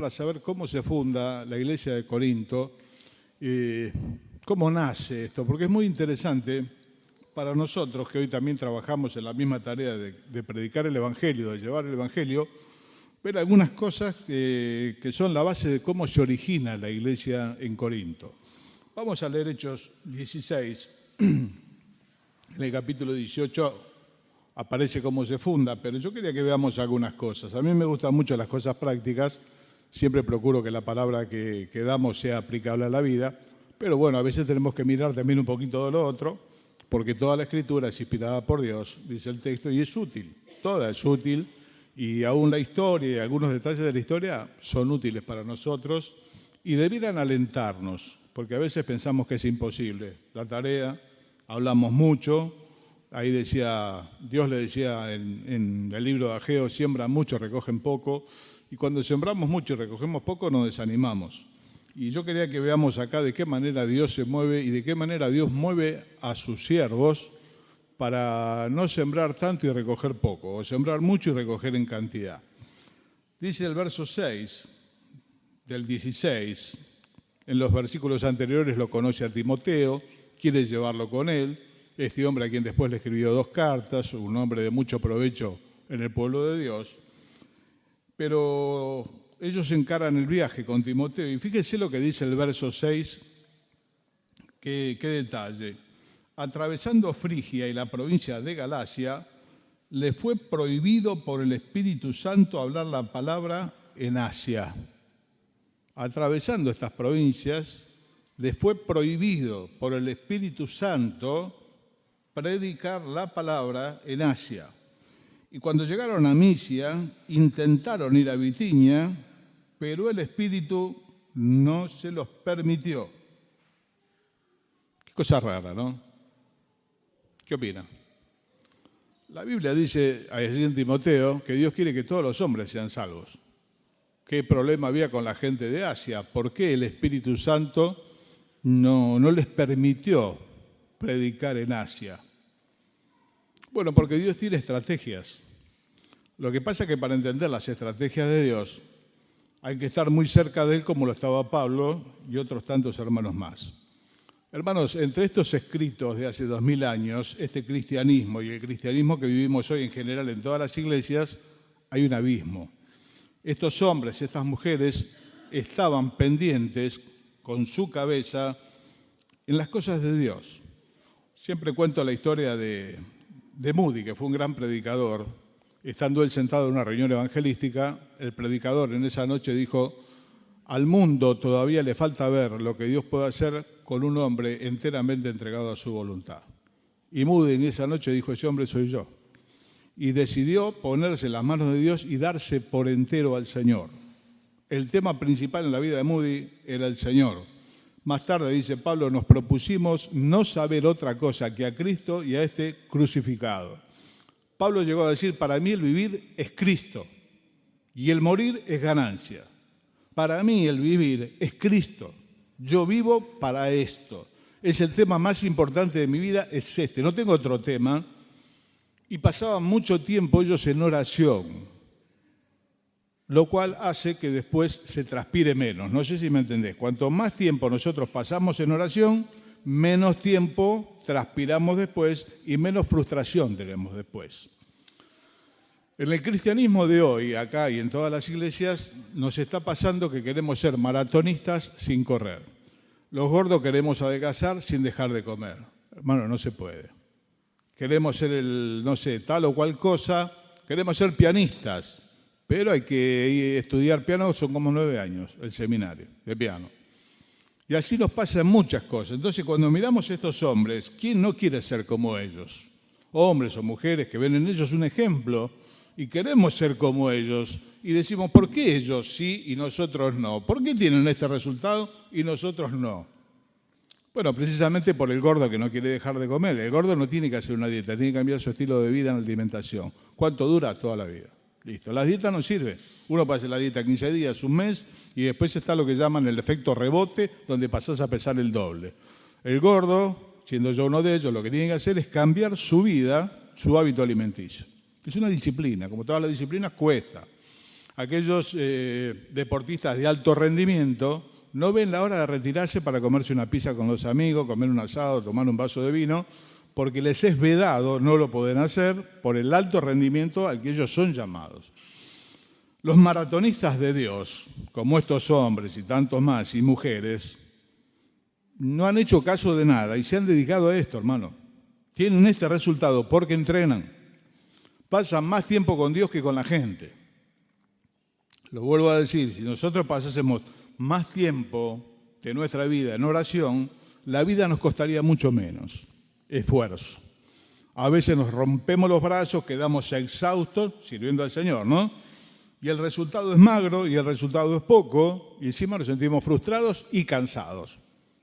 para saber cómo se funda la iglesia de Corinto, cómo nace esto, porque es muy interesante para nosotros, que hoy también trabajamos en la misma tarea de predicar el Evangelio, de llevar el Evangelio, ver algunas cosas que son la base de cómo se origina la iglesia en Corinto. Vamos a leer Hechos 16. En el capítulo 18 aparece cómo se funda, pero yo quería que veamos algunas cosas. A mí me gustan mucho las cosas prácticas, siempre procuro que la palabra que damos sea aplicable a la vida, pero bueno, a veces tenemos que mirar también un poquito de lo otro, porque toda la Escritura es inspirada por Dios, dice el texto, y es útil, toda es útil, y aún la historia y algunos detalles de la historia son útiles para nosotros y debieran alentarnos, porque a veces pensamos que es imposible. La tarea, hablamos mucho, ahí decía, Dios le decía en el libro de Ageo, siembran mucho, recogen poco, y cuando sembramos mucho y recogemos poco nos desanimamos. Y yo quería que veamos acá de qué manera Dios se mueve y de qué manera Dios mueve a sus siervos para no sembrar tanto y recoger poco, o sembrar mucho y recoger en cantidad. Dice el verso 6 del 16, en los versículos anteriores lo conoce a Timoteo, quiere llevarlo con él, este hombre a quien después le escribió 2 cartas, un hombre de mucho provecho en el pueblo de Dios, pero ellos encaran el viaje con Timoteo y fíjense lo que dice el verso 6, qué detalle. Atravesando Frigia y la provincia de Galacia, le fue prohibido por el Espíritu Santo hablar la palabra en Asia. Atravesando estas provincias, le fue prohibido por el Espíritu Santo predicar la palabra en Asia. Y cuando llegaron a Misia, intentaron ir a Bitinia, pero el Espíritu no se los permitió. Qué cosa rara, ¿no? ¿Qué opina? La Biblia dice allí en Timoteo que Dios quiere que todos los hombres sean salvos. ¿Qué problema había con la gente de Asia? ¿Por qué el Espíritu Santo no les permitió predicar en Asia? Bueno, porque Dios tiene estrategias. Lo que pasa es que para entender las estrategias de Dios hay que estar muy cerca de Él como lo estaba Pablo y otros tantos hermanos más. Hermanos, entre estos escritos de hace 2000 años, este cristianismo y el cristianismo que vivimos hoy en general en todas las iglesias, hay un abismo. Estos hombres, estas mujeres, estaban pendientes con su cabeza en las cosas de Dios. Siempre cuento la historia de Moody, que fue un gran predicador. Estando él sentado en una reunión evangelística, el predicador en esa noche dijo: al mundo todavía le falta ver lo que Dios puede hacer con un hombre enteramente entregado a su voluntad. Y Moody en esa noche dijo: ese hombre soy yo. Y decidió ponerse en las manos de Dios y darse por entero al Señor. El tema principal en la vida de Moody era el Señor. Más tarde, dice Pablo, nos propusimos no saber otra cosa que a Cristo y a este crucificado. Pablo llegó a decir: para mí el vivir es Cristo y el morir es ganancia. Para mí el vivir es Cristo. Yo vivo para esto. Es el tema más importante de mi vida, es este. No tengo otro tema. Y pasaban mucho tiempo ellos en oración, lo cual hace que después se transpire menos. No sé si me entendés. Cuanto más tiempo nosotros pasamos en oración, menos tiempo transpiramos después y menos frustración tenemos después. En el cristianismo de hoy, acá y en todas las iglesias, nos está pasando que queremos ser maratonistas sin correr. Los gordos queremos adelgazar sin dejar de comer. Hermano, no se puede. Queremos ser tal o cual cosa, queremos ser pianistas, pero hay que estudiar piano, son como 9 años, el seminario de piano. Y así nos pasan muchas cosas. Entonces, cuando miramos a estos hombres, ¿quién no quiere ser como ellos? Hombres o mujeres que ven en ellos un ejemplo y queremos ser como ellos. Y decimos, ¿por qué ellos sí y nosotros no? ¿Por qué tienen este resultado y nosotros no? Bueno, precisamente por el gordo que no quiere dejar de comer. El gordo no tiene que hacer una dieta, tiene que cambiar su estilo de vida en la alimentación. ¿Cuánto dura? Toda la vida. Listo. La dieta no sirve. Uno puede hacer la dieta 15 días, un mes, y después está lo que llaman el efecto rebote, donde pasás a pesar el doble. El gordo, siendo yo uno de ellos, lo que tiene que hacer es cambiar su vida, su hábito alimenticio. Es una disciplina, como todas las disciplinas, cuesta. aquellos deportistas de alto rendimiento no ven la hora de retirarse para comerse una pizza con los amigos, comer un asado, tomar un vaso de vino, porque les es vedado, no lo pueden hacer por el alto rendimiento al que ellos son llamados. Los maratonistas de Dios, como estos hombres y tantos más, y mujeres, no han hecho caso de nada y se han dedicado a esto, hermano. Tienen este resultado porque entrenan. Pasan más tiempo con Dios que con la gente. Lo vuelvo a decir, si nosotros pasásemos más tiempo de nuestra vida en oración, la vida nos costaría mucho menos esfuerzo. A veces nos rompemos los brazos, quedamos exhaustos sirviendo al Señor, ¿no? Y el resultado es magro y el resultado es poco, y encima nos sentimos frustrados y cansados,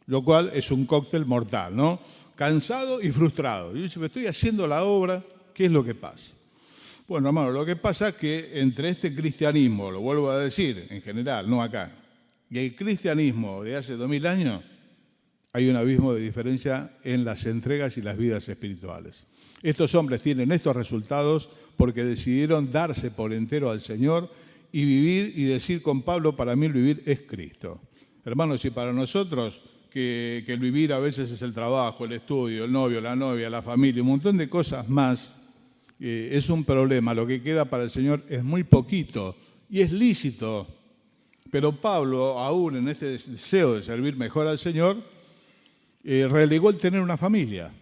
lo cual es un cóctel mortal, ¿no? Cansado y frustrado. Y dice, estoy haciendo la obra, ¿qué es lo que pasa? Bueno, hermano, lo que pasa es que entre este cristianismo, lo vuelvo a decir en general, no acá, y el cristianismo de hace 2000 años, hay un abismo de diferencia en las entregas y las vidas espirituales. Estos hombres tienen estos resultados porque decidieron darse por entero al Señor y vivir y decir con Pablo, para mí el vivir es Cristo. Hermanos, y para nosotros que el vivir a veces es el trabajo, el estudio, el novio, la novia, la familia, un montón de cosas más, es un problema. Lo que queda para el Señor es muy poquito y es lícito. Pero Pablo, aún en este deseo de servir mejor al Señor, relegó el tener una familia.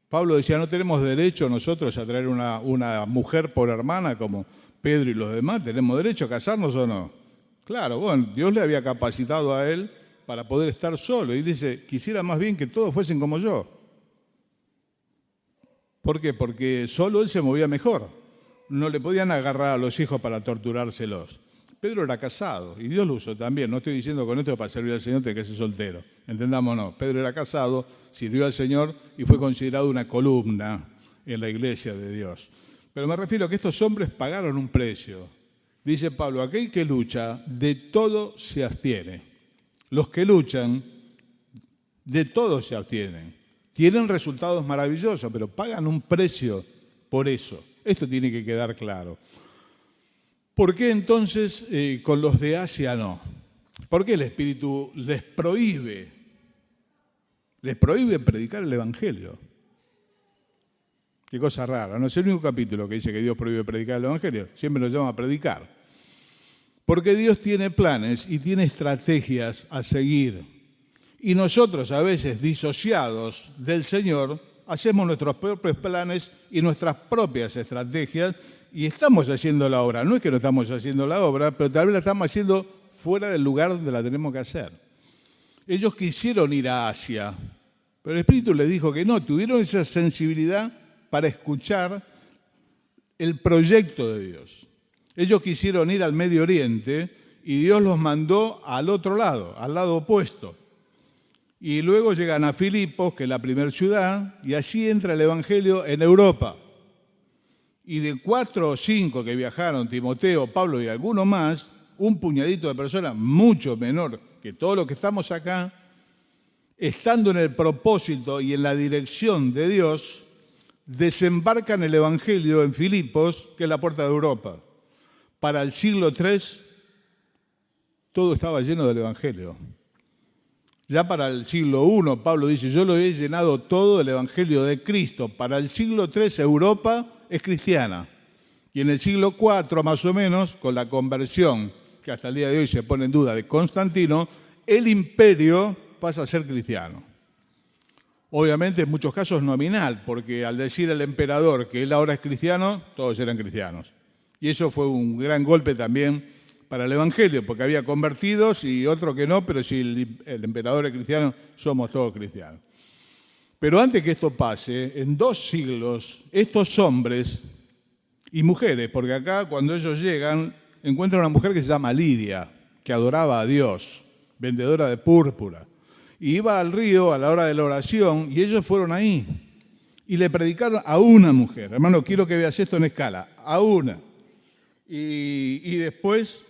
Pablo decía, no tenemos derecho nosotros a traer una mujer por hermana como Pedro y los demás. ¿Tenemos derecho a casarnos o no? Claro, bueno, Dios le había capacitado a él para poder estar solo. Y dice, quisiera más bien que todos fuesen como yo. ¿Por qué? Porque solo él se movía mejor. No le podían agarrar a los hijos para torturárselos. Pedro era casado y Dios lo usó también. No estoy diciendo con esto que para servir al Señor te quedes soltero. Entendámonos. Pedro era casado, sirvió al Señor y fue considerado una columna en la iglesia de Dios. Pero me refiero a que estos hombres pagaron un precio. Dice Pablo, aquel que lucha, de todo se abstiene. Los que luchan, de todo se abstienen. Tienen resultados maravillosos, pero pagan un precio por eso. Esto tiene que quedar claro. ¿Por qué entonces con los de Asia no? ¿Por qué el Espíritu les prohíbe predicar el Evangelio? Qué cosa rara, no es el único capítulo que dice que Dios prohíbe predicar el Evangelio, siempre nos llama a predicar. Porque Dios tiene planes y tiene estrategias a seguir. Y nosotros a veces, disociados del Señor, hacemos nuestros propios planes y nuestras propias estrategias y estamos haciendo la obra. No es que no estamos haciendo la obra, pero tal vez la estamos haciendo fuera del lugar donde la tenemos que hacer. Ellos quisieron ir a Asia, pero el Espíritu les dijo que no, tuvieron esa sensibilidad para escuchar el proyecto de Dios. Ellos quisieron ir al Medio Oriente y Dios los mandó al otro lado, al lado opuesto. Y luego llegan a Filipos, que es la primera ciudad, y allí entra el Evangelio en Europa. Y de 4 o 5 que viajaron, Timoteo, Pablo y alguno más, un puñadito de personas mucho menor que todos los que estamos acá, estando en el propósito y en la dirección de Dios, desembarcan el Evangelio en Filipos, que es la puerta de Europa. Para el siglo III, todo estaba lleno del Evangelio. Ya para el siglo I, Pablo dice, yo lo he llenado todo del Evangelio de Cristo. Para el siglo III, Europa es cristiana. Y en el siglo IV, más o menos, con la conversión, que hasta el día de hoy se pone en duda, de Constantino, el imperio pasa a ser cristiano. Obviamente, en muchos casos nominal, porque al decir el emperador que él ahora es cristiano, todos eran cristianos. Y eso fue un gran golpe también para el Evangelio, porque había convertidos y otros que no, pero si el emperador es cristiano, somos todos cristianos. Pero antes que esto pase, en 2 siglos, estos hombres y mujeres, porque acá cuando ellos llegan, encuentran una mujer que se llama Lidia, que adoraba a Dios, vendedora de púrpura, y iba al río a la hora de la oración, y ellos fueron ahí, y le predicaron a una mujer. Hermano, quiero que veas esto en escala, a una. Y después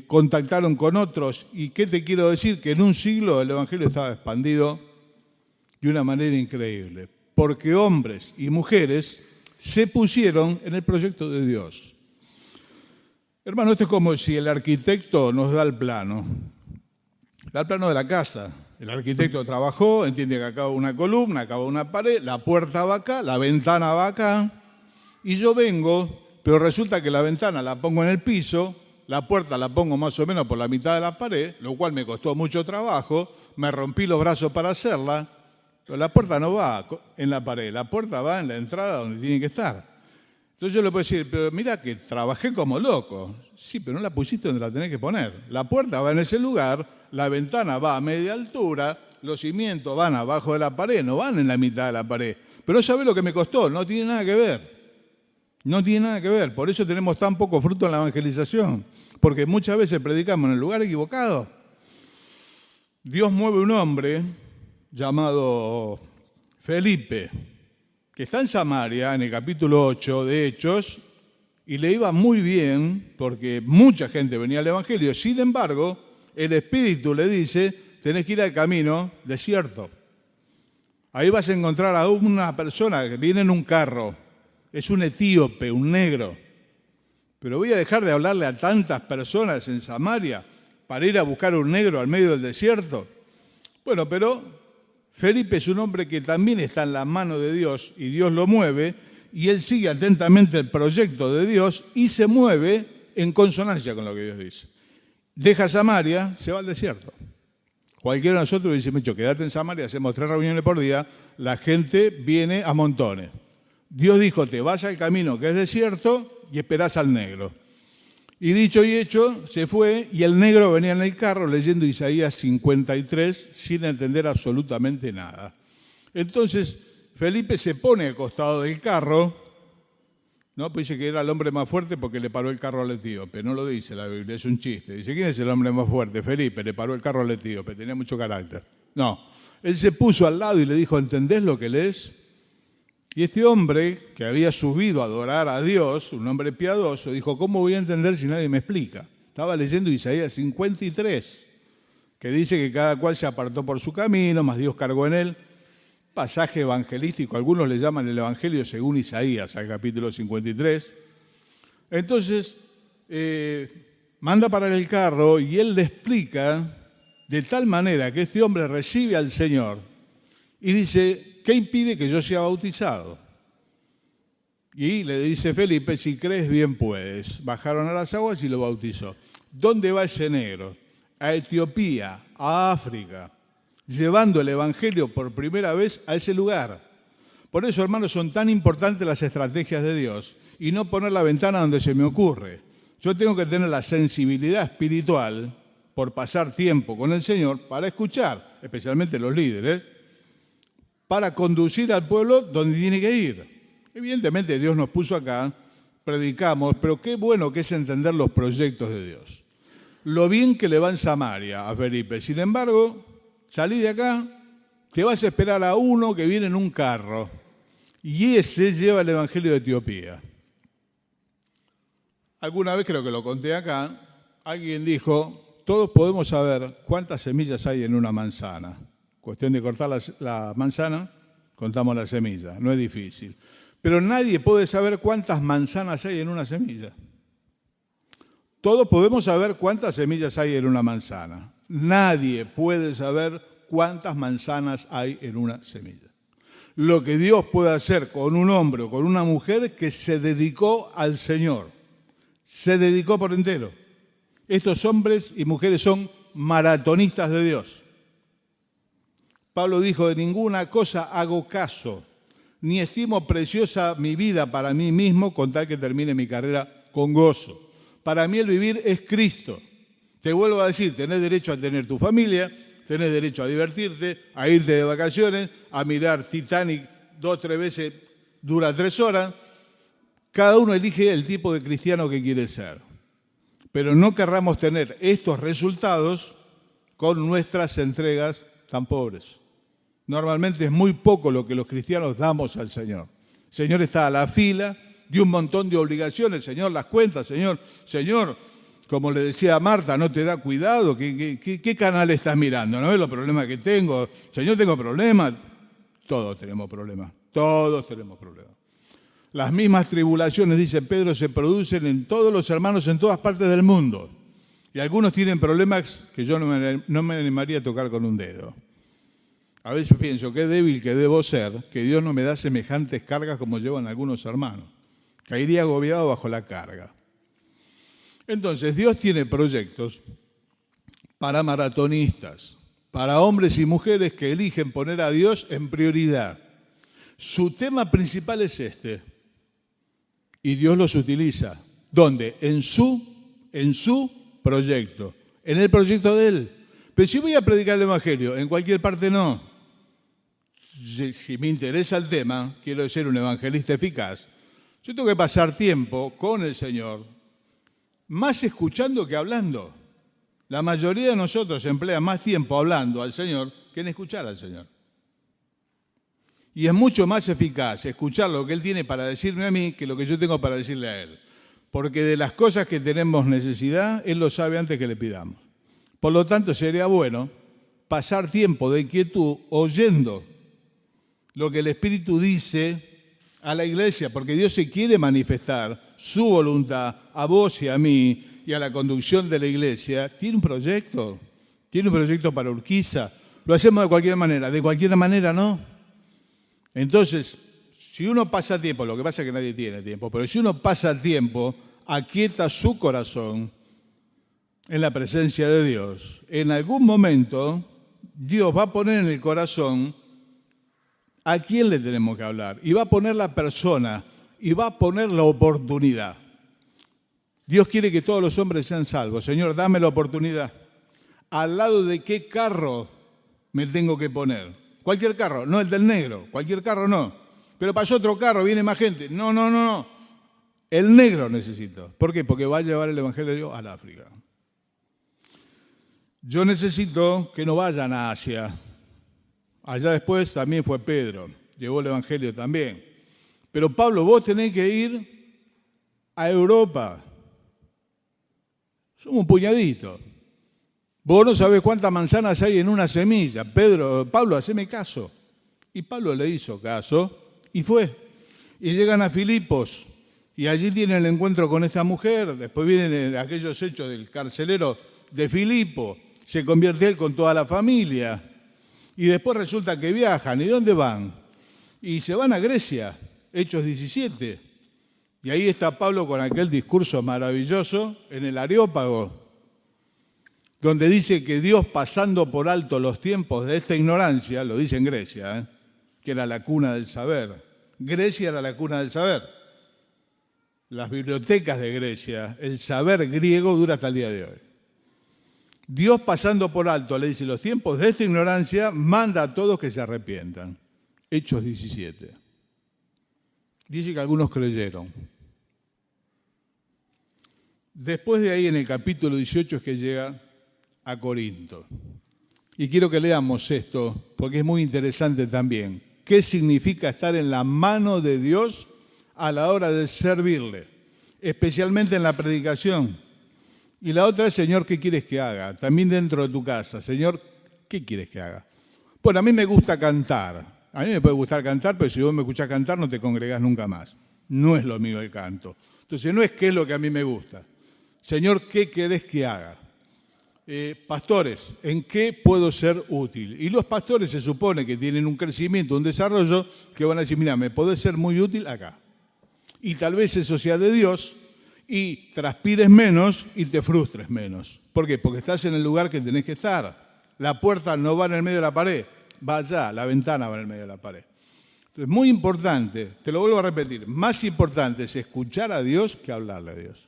contactaron con otros. ¿Y qué te quiero decir? Que en un siglo el Evangelio estaba expandido de una manera increíble, porque hombres y mujeres se pusieron en el proyecto de Dios. Hermano, esto es como si el arquitecto nos da el plano de la casa. El arquitecto trabajó, entiende que acá va una columna, acá va una pared, la puerta va acá, la ventana va acá, y yo vengo, pero resulta que la ventana la pongo en el piso, la puerta la pongo más o menos por la mitad de la pared, lo cual me costó mucho trabajo, me rompí los brazos para hacerla, pero la puerta no va en la pared, la puerta va en la entrada donde tiene que estar. Entonces yo le puedo decir, pero mira que trabajé como loco. Sí, pero no la pusiste donde la tenés que poner. La puerta va en ese lugar, la ventana va a media altura, los cimientos van abajo de la pared, no van en la mitad de la pared. Pero no sabés lo que me costó, no tiene nada que ver. No tiene nada que ver. Por eso tenemos tan poco fruto en la evangelización. Porque muchas veces predicamos en el lugar equivocado. Dios mueve un hombre llamado Felipe, que está en Samaria, en el capítulo 8 de Hechos, y le iba muy bien porque mucha gente venía al Evangelio. Sin embargo, el Espíritu le dice, tenés que ir al camino desierto. Ahí vas a encontrar a una persona que viene en un carro. Es un etíope, un negro. Pero voy a dejar de hablarle a tantas personas en Samaria para ir a buscar un negro al medio del desierto. Bueno, pero Felipe es un hombre que también está en la mano de Dios y Dios lo mueve y él sigue atentamente el proyecto de Dios y se mueve en consonancia con lo que Dios dice. Deja Samaria, se va al desierto. Cualquiera de nosotros dice, Mecho, quédate en Samaria, hacemos 3 reuniones por día, la gente viene a montones. Dios dijo, te vas al camino que es desierto y esperás al negro. Y dicho y hecho, se fue y el negro venía en el carro leyendo Isaías 53 sin entender absolutamente nada. Entonces Felipe se pone al costado del carro, ¿no? Pues dice que era el hombre más fuerte porque le paró el carro al etíope. No lo dice la Biblia, es un chiste. Dice, ¿quién es el hombre más fuerte? Felipe, le paró el carro al etíope, tenía mucho carácter. No, él se puso al lado y le dijo, ¿entendés lo que lees? Y este hombre, que había subido a adorar a Dios, un hombre piadoso, dijo, ¿cómo voy a entender si nadie me explica? Estaba leyendo Isaías 53, que dice que cada cual se apartó por su camino, mas Dios cargó en él. Pasaje evangelístico, algunos le llaman el Evangelio según Isaías, al capítulo 53. Entonces, manda parar el carro y él le explica de tal manera que este hombre recibe al Señor y dice, ¿qué impide que yo sea bautizado? Y le dice Felipe, si crees bien puedes. Bajaron a las aguas y lo bautizó. ¿Dónde va ese negro? A Etiopía, a África, llevando el Evangelio por primera vez a ese lugar. Por eso, hermanos, son tan importantes las estrategias de Dios y no poner la ventana donde se me ocurre. Yo tengo que tener la sensibilidad espiritual por pasar tiempo con el Señor para escuchar, especialmente los líderes, para conducir al pueblo donde tiene que ir. Evidentemente Dios nos puso acá, predicamos, pero qué bueno que es entender los proyectos de Dios. Lo bien que le va en Samaria a Felipe. Sin embargo, salí de acá, te vas a esperar a uno que viene en un carro y ese lleva el Evangelio de Etiopía. Alguna vez, creo que lo conté acá, alguien dijo, todos podemos saber cuántas semillas hay en una manzana. Cuestión de cortar la manzana, contamos la semilla, no es difícil. Pero nadie puede saber cuántas manzanas hay en una semilla. Todos podemos saber cuántas semillas hay en una manzana. Nadie puede saber cuántas manzanas hay en una semilla. Lo que Dios puede hacer con un hombre o con una mujer que se dedicó al Señor, se dedicó por entero. Estos hombres y mujeres son maratonistas de Dios. Pablo dijo, de ninguna cosa hago caso, ni estimo preciosa mi vida para mí mismo con tal que termine mi carrera con gozo. Para mí el vivir es Cristo. Te vuelvo a decir, tenés derecho a tener tu familia, tenés derecho a divertirte, a irte de vacaciones, a mirar Titanic 2 o 3 veces, dura 3 horas. Cada uno elige el tipo de cristiano que quiere ser. Pero no querramos tener estos resultados con nuestras entregas tan pobres. Normalmente es muy poco lo que los cristianos damos al Señor. El Señor está a la fila de un montón de obligaciones. Señor, las cuentas, Señor, como le decía a Marta, no te da cuidado. ¿Qué canal estás mirando? ¿No ves los problemas que tengo? Señor, tengo problemas. Todos tenemos problemas. Todos tenemos problemas. Las mismas tribulaciones, dice Pedro, se producen en todos los hermanos en todas partes del mundo. Y algunos tienen problemas que yo no me animaría a tocar con un dedo. A veces pienso, qué débil que debo ser, que Dios no me da semejantes cargas como llevan algunos hermanos. Caería agobiado bajo la carga. Entonces, Dios tiene proyectos para maratonistas, para hombres y mujeres que eligen poner a Dios en prioridad. Su tema principal es este. Y Dios los utiliza. ¿Dónde? En su proyecto. En el proyecto de Él. Pero si voy a predicar el Evangelio, en cualquier parte no. Si me interesa el tema, quiero ser un evangelista eficaz, yo tengo que pasar tiempo con el Señor, más escuchando que hablando. La mayoría de nosotros emplea más tiempo hablando al Señor que en escuchar al Señor. Y es mucho más eficaz escuchar lo que Él tiene para decirme a mí que lo que yo tengo para decirle a Él. Porque de las cosas que tenemos necesidad, Él lo sabe antes que le pidamos. Por lo tanto, sería bueno pasar tiempo de quietud oyendo lo que el Espíritu dice a la iglesia, porque Dios se quiere manifestar su voluntad a vos y a mí y a la conducción de la iglesia. Tiene un proyecto para Urquiza. Lo hacemos de cualquier manera no. Entonces, si uno pasa tiempo, lo que pasa es que nadie tiene tiempo, pero si uno pasa tiempo, aquieta su corazón en la presencia de Dios, en algún momento Dios va a poner en el corazón a quién le tenemos que hablar, y va a poner la persona, y va a poner la oportunidad. Dios quiere que todos los hombres sean salvos. Señor, dame la oportunidad. ¿Al lado de qué carro me tengo que poner? Cualquier carro, no el del negro, cualquier carro no. Pero pasó otro carro, viene más gente. No. El negro necesito. ¿Por qué? Porque va a llevar el Evangelio al África. Yo necesito que no vayan a Asia. Allá después también fue Pedro, llevó el Evangelio también. Pero Pablo, vos tenés que ir a Europa. Somos un puñadito. Vos no sabés cuántas manzanas hay en una semilla. Pablo, haceme caso. Y Pablo le hizo caso y fue. Y llegan a Filipos y allí tienen el encuentro con esta mujer. Después vienen aquellos hechos del carcelero de Filipo. Se convierte él con toda la familia. Y después resulta que viajan. ¿Y dónde van? Y se van a Grecia, Hechos 17. Y ahí está Pablo con aquel discurso maravilloso en el Areópago, donde dice que Dios, pasando por alto los tiempos de esta ignorancia, lo dice en Grecia, que era la cuna del saber. Grecia era la cuna del saber. Las bibliotecas de Grecia, el saber griego dura hasta el día de hoy. Dios, pasando por alto, le dice, los tiempos de esta ignorancia, manda a todos que se arrepientan. Hechos 17. Dice que algunos creyeron. Después de ahí, en el capítulo 18, es que llega a Corinto. Y quiero que leamos esto, porque es muy interesante también. ¿Qué significa estar en la mano de Dios a la hora de servirle? Especialmente en la predicación. Y la otra es, Señor, ¿qué quieres que haga? También dentro de tu casa. Señor, ¿qué quieres que haga? Bueno, a mí me gusta cantar. A mí me puede gustar cantar, pero si vos me escuchás cantar no te congregás nunca más. No es lo mío el canto. Entonces no es qué es lo que a mí me gusta. Señor, ¿qué querés que haga? Pastores, ¿en qué puedo ser útil? Y los pastores se supone que tienen un crecimiento, un desarrollo, que van a decir, mira, me podés ser muy útil acá. Y tal vez eso sea de Dios y transpires menos y te frustres menos. ¿Por qué? Porque estás en el lugar que tenés que estar. La puerta no va en el medio de la pared, va allá, la ventana va en el medio de la pared. Entonces, muy importante, te lo vuelvo a repetir, más importante es escuchar a Dios que hablarle a Dios.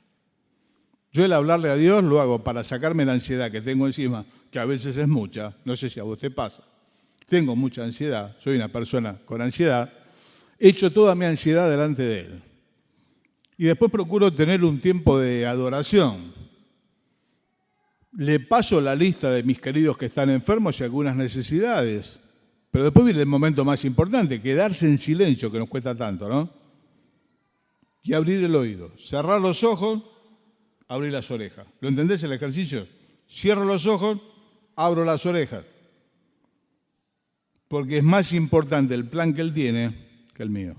Yo el hablarle a Dios lo hago para sacarme la ansiedad que tengo encima, que a veces es mucha, no sé si a vos te pasa. Tengo mucha ansiedad, soy una persona con ansiedad, echo toda mi ansiedad delante de Él. Y después procuro tener un tiempo de adoración. Le paso la lista de mis queridos que están enfermos y algunas necesidades. Pero después viene el momento más importante, quedarse en silencio, que nos cuesta tanto, ¿no? Y abrir el oído, cerrar los ojos, abrir las orejas. ¿Lo entendés el ejercicio? Cierro los ojos, abro las orejas. Porque es más importante el plan que Él tiene que el mío.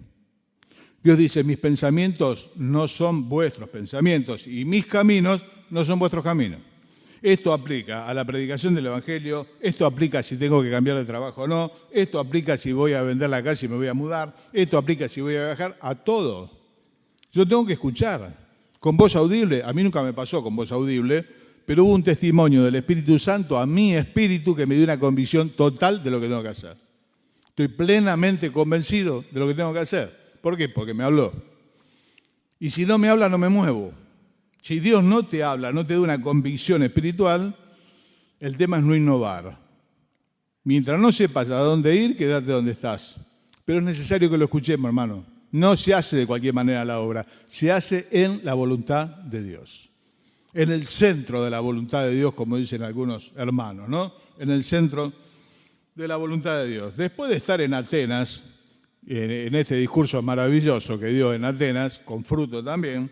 Dios dice, mis pensamientos no son vuestros pensamientos y mis caminos no son vuestros caminos. Esto aplica a la predicación del Evangelio, esto aplica si tengo que cambiar de trabajo o no, esto aplica si voy a vender la casa y me voy a mudar, esto aplica si voy a viajar, a todo. Yo tengo que escuchar con voz audible. A mí nunca me pasó con voz audible, pero hubo un testimonio del Espíritu Santo a mi espíritu que me dio una convicción total de lo que tengo que hacer. Estoy plenamente convencido de lo que tengo que hacer. ¿Por qué? Porque me habló. Y si no me habla, no me muevo. Si Dios no te habla, no te da una convicción espiritual, el tema es no innovar. Mientras no sepas a dónde ir, quédate donde estás. Pero es necesario que lo escuchemos, hermano. No se hace de cualquier manera la obra, se hace en la voluntad de Dios. En el centro de la voluntad de Dios, como dicen algunos hermanos, ¿no? En el centro de la voluntad de Dios. Después de estar en Atenas, en este discurso maravilloso que dio en Atenas, con fruto también,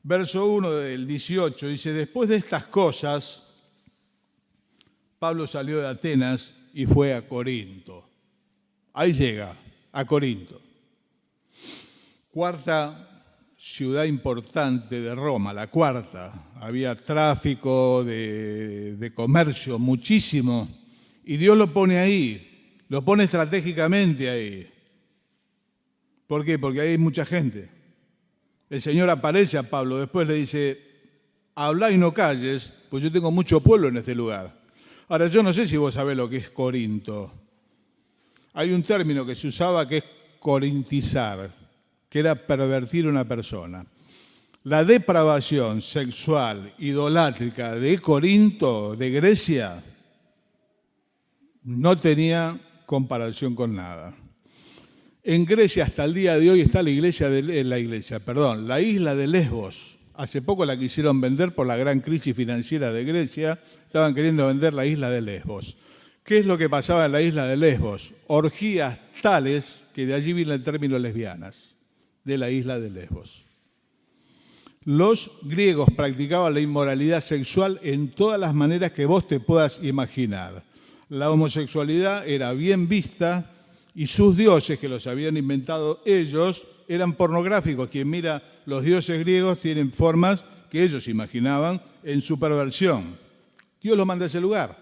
verso 1 del 18 dice, después de estas cosas, Pablo salió de Atenas y fue a Corinto. Ahí llega, a Corinto. Cuarta ciudad importante de Roma, la cuarta. Había tráfico de comercio, muchísimo. Y Dios lo pone ahí, lo pone estratégicamente ahí. ¿Por qué? Porque ahí hay mucha gente. El Señor aparece a Pablo, después le dice, habla y no calles, pues yo tengo mucho pueblo en este lugar. Ahora, yo no sé si vos sabés lo que es Corinto. Hay un término que se usaba que es corintizar, que era pervertir a una persona. La depravación sexual idolátrica de Corinto, de Grecia, no tenía comparación con nada. En Grecia hasta el día de hoy está la isla de Lesbos. Hace poco la quisieron vender por la gran crisis financiera de Grecia. Estaban queriendo vender la isla de Lesbos. ¿Qué es lo que pasaba en la isla de Lesbos? Orgías tales que de allí viene el término lesbianas, de la isla de Lesbos. Los griegos practicaban la inmoralidad sexual en todas las maneras que vos te puedas imaginar. La homosexualidad era bien vista y sus dioses, que los habían inventado ellos, eran pornográficos. Quien mira los dioses griegos tienen formas que ellos imaginaban en su perversión. Dios lo manda a ese lugar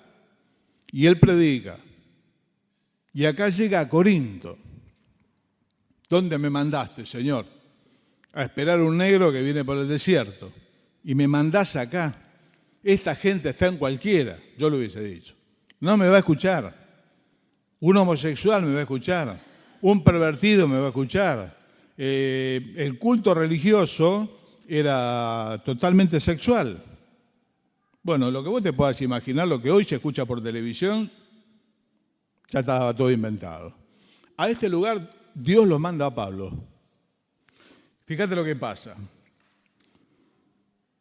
y él predica. Y acá llega a Corinto. ¿Dónde me mandaste, Señor? A esperar un negro que viene por el desierto. Y me mandás acá. Esta gente está en cualquiera, yo lo hubiese dicho. No me va a escuchar. Un homosexual me va a escuchar. Un pervertido me va a escuchar. El culto religioso era totalmente sexual. Bueno, lo que vos te puedas imaginar, lo que hoy se escucha por televisión, ya estaba todo inventado. A este lugar Dios lo manda a Pablo. Fíjate lo que pasa.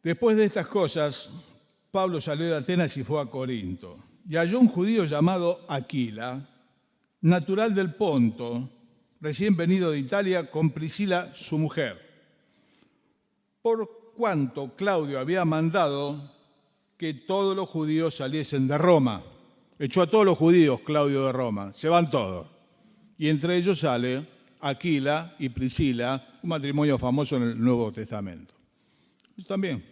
Después de estas cosas, Pablo salió de Atenas y fue a Corinto. Y halló un judío llamado Aquila, natural del Ponto, recién venido de Italia, con Priscila, su mujer. Por cuanto Claudio había mandado que todos los judíos saliesen de Roma. Echó a todos los judíos Claudio de Roma, se van todos. Y entre ellos sale Aquila y Priscila, un matrimonio famoso en el Nuevo Testamento. Ellos también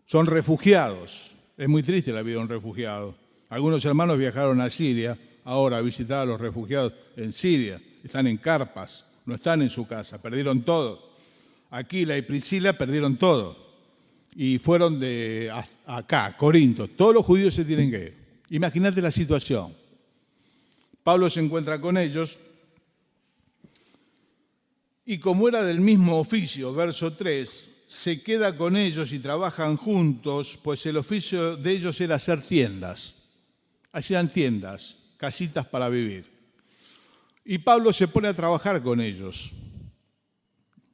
son refugiados. Es muy triste la vida de un refugiado. Algunos hermanos viajaron a Siria ahora a visitar a los refugiados en Siria. Están en carpas, no están en su casa, perdieron todo. Aquila y Priscila perdieron todo. Y fueron de acá, Corinto. Todos los judíos se tienen que ir. Imagínate la situación. Pablo se encuentra con ellos y como era del mismo oficio, verso 3, se queda con ellos y trabajan juntos, pues el oficio de ellos era hacer tiendas. Hacían tiendas, casitas para vivir. Y Pablo se pone a trabajar con ellos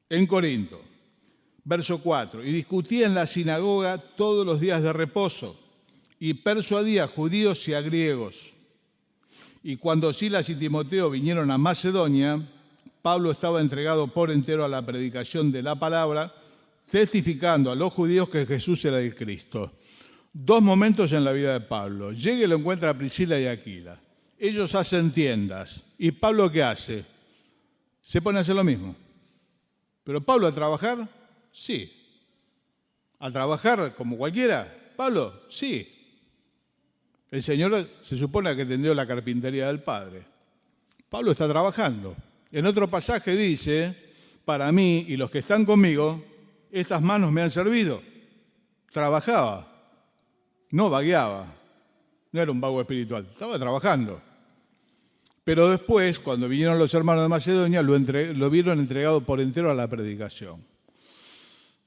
en Corinto. Verso 4, y discutía en la sinagoga todos los días de reposo y persuadía a judíos y a griegos. Y cuando Silas y Timoteo vinieron a Macedonia, Pablo estaba entregado por entero a la predicación de la palabra, testificando a los judíos que Jesús era el Cristo. Dos momentos en la vida de Pablo. Llega y lo encuentra a Priscila y Aquila. Ellos hacen tiendas. ¿Y Pablo qué hace? Se pone a hacer lo mismo. Pero Pablo a trabajar, sí. A trabajar como cualquiera, Pablo, sí. El Señor se supone que tendió la carpintería del Padre. Pablo está trabajando. En otro pasaje dice, para mí y los que están conmigo, estas manos me han servido. Trabajaba, no vagueaba, no era un vago espiritual, estaba trabajando. Pero después, cuando vinieron los hermanos de Macedonia, lo vieron entregado por entero a la predicación.